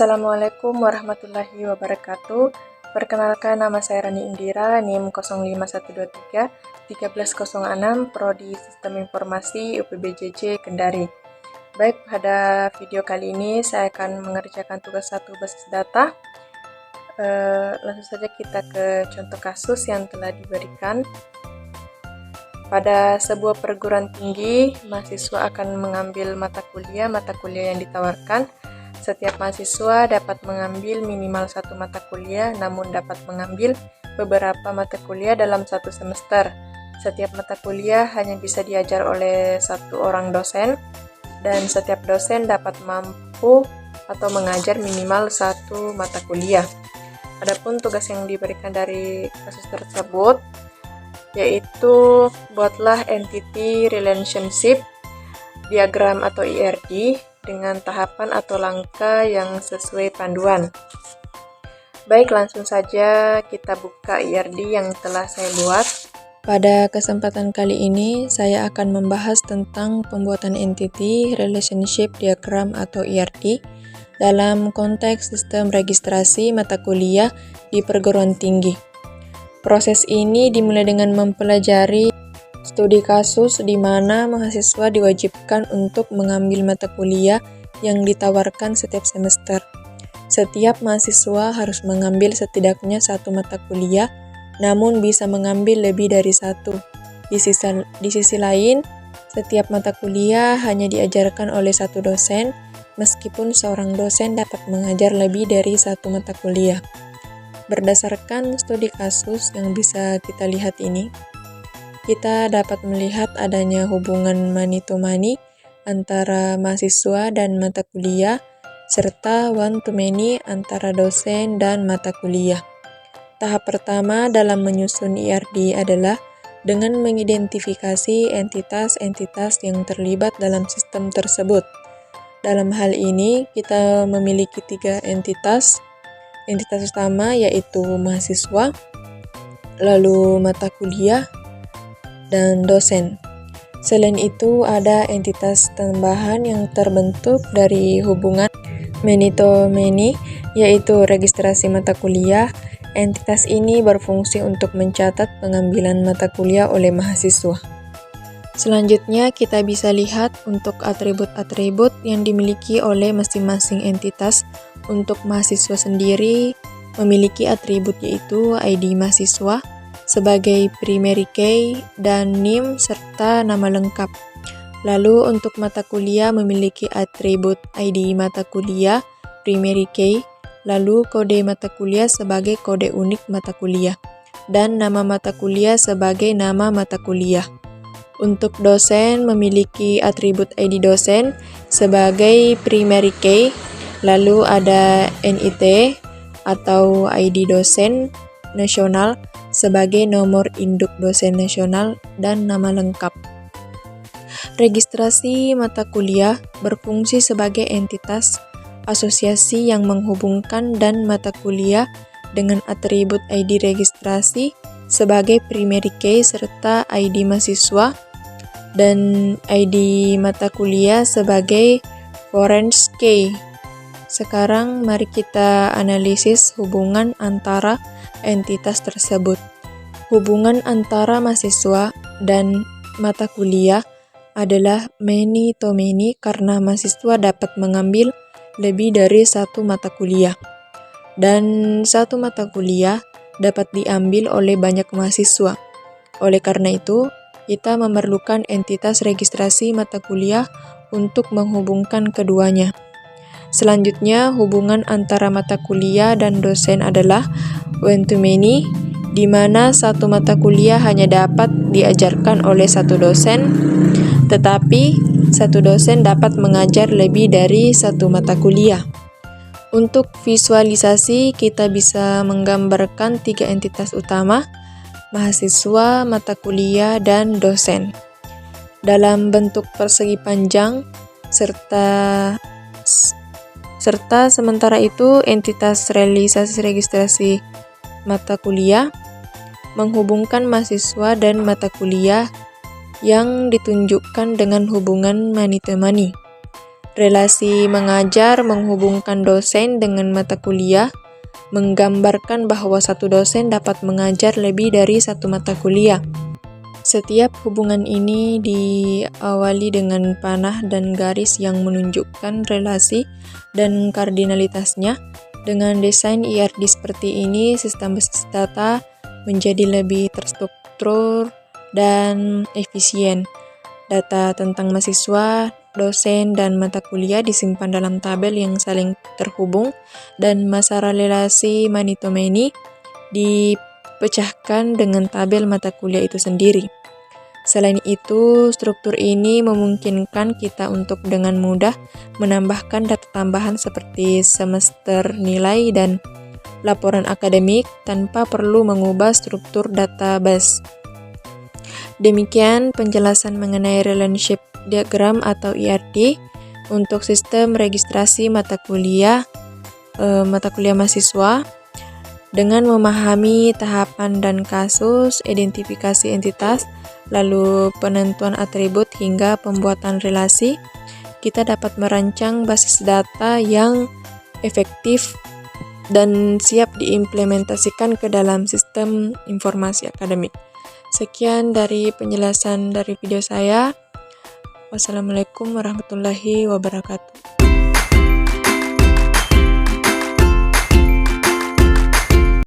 Assalamualaikum warahmatullahi wabarakatuh. Perkenalkan, nama saya Rani Indira, NIM 05123 1306, Prodi Sistem Informasi UPBJJ Kendari. Baik, pada video kali ini saya akan mengerjakan tugas 1 basis data. Langsung saja kita ke contoh kasus yang telah diberikan. Pada sebuah perguruan tinggi, mahasiswa akan mengambil mata kuliah yang ditawarkan. Setiap mahasiswa dapat mengambil minimal satu mata kuliah, namun dapat mengambil beberapa mata kuliah dalam satu semester. Setiap mata kuliah hanya bisa diajar oleh satu orang dosen, dan setiap dosen dapat mampu atau mengajar minimal satu mata kuliah. Adapun tugas yang diberikan dari kasus tersebut yaitu buatlah entity relationship diagram atau IRD dengan tahapan atau langkah yang sesuai panduan. Baik, langsung saja kita buka IRD yang telah saya buat. Pada kesempatan kali ini, saya akan membahas tentang pembuatan entity relationship diagram atau IRD dalam konteks sistem registrasi mata kuliah di perguruan tinggi. Proses ini dimulai dengan mempelajari studi kasus di mana mahasiswa diwajibkan untuk mengambil mata kuliah yang ditawarkan setiap semester. Setiap mahasiswa harus mengambil setidaknya satu mata kuliah, namun bisa mengambil lebih dari satu. Di sisi lain, setiap mata kuliah hanya diajarkan oleh satu dosen, meskipun seorang dosen dapat mengajar lebih dari satu mata kuliah. Berdasarkan studi kasus yang bisa kita lihat ini, kita dapat melihat adanya hubungan many-to-many antara mahasiswa dan mata kuliah, serta one-to-many antara dosen dan mata kuliah. Tahap pertama dalam menyusun IRD adalah dengan mengidentifikasi entitas-entitas yang terlibat dalam sistem tersebut. Dalam hal ini, kita memiliki 3 entitas. Entitas utama yaitu mahasiswa, lalu mata kuliah, dan dosen. Selain itu, ada entitas tambahan yang terbentuk dari hubungan many-to-many, yaitu registrasi mata kuliah. Entitas ini berfungsi untuk mencatat pengambilan mata kuliah oleh mahasiswa. Selanjutnya, kita bisa lihat untuk atribut-atribut yang dimiliki oleh masing-masing entitas. Untuk mahasiswa sendiri memiliki atribut yaitu ID mahasiswa sebagai primary key dan NIM serta nama lengkap. Lalu untuk mata kuliah memiliki atribut ID mata kuliah, primary key, lalu kode mata kuliah sebagai kode unik mata kuliah, dan nama mata kuliah sebagai nama mata kuliah. Untuk dosen memiliki atribut ID dosen sebagai primary key, lalu ada NIT atau ID dosen nasional sebagai nomor induk dosen nasional dan nama lengkap. Registrasi mata kuliah berfungsi sebagai entitas asosiasi yang menghubungkan dan mata kuliah dengan atribut ID registrasi sebagai primary key serta ID mahasiswa dan ID mata kuliah sebagai foreign key. Sekarang mari kita analisis hubungan antara entitas tersebut. Hubungan antara mahasiswa dan mata kuliah adalah many-to-many karena mahasiswa dapat mengambil lebih dari satu mata kuliah. Dan satu mata kuliah dapat diambil oleh banyak mahasiswa. Oleh karena itu, kita memerlukan entitas registrasi mata kuliah untuk menghubungkan keduanya. Selanjutnya, hubungan antara mata kuliah dan dosen adalah one-to-many, di mana satu mata kuliah hanya dapat diajarkan oleh satu dosen, tetapi satu dosen dapat mengajar lebih dari satu mata kuliah. Untuk visualisasi, kita bisa menggambarkan 3 entitas utama, mahasiswa, mata kuliah, dan dosen, dalam bentuk persegi panjang, serta sementara itu entitas registrasi mata kuliah menghubungkan mahasiswa dan mata kuliah yang ditunjukkan dengan hubungan many-to-many. Relasi mengajar menghubungkan dosen dengan mata kuliah, menggambarkan bahwa satu dosen dapat mengajar lebih dari satu mata kuliah. Setiap hubungan ini diawali dengan panah dan garis yang menunjukkan relasi dan kardinalitasnya. Dengan desain IRD seperti ini, sistem basis data menjadi lebih terstruktur dan efisien. Data tentang mahasiswa, dosen, dan mata kuliah disimpan dalam tabel yang saling terhubung, dan masalah relasi mani-to-many dipecahkan dengan tabel mata kuliah itu sendiri. Selain itu, struktur ini memungkinkan kita untuk dengan mudah menambahkan data tambahan seperti semester nilai dan laporan akademik tanpa perlu mengubah struktur database. Demikian penjelasan mengenai relationship diagram atau IRD untuk sistem registrasi mata kuliah mahasiswa. Dengan memahami tahapan dan kasus, identifikasi entitas, lalu penentuan atribut hingga pembuatan relasi, kita dapat merancang basis data yang efektif dan siap diimplementasikan ke dalam sistem informasi akademik. Sekian dari penjelasan dari video saya. Wassalamualaikum warahmatullahi wabarakatuh.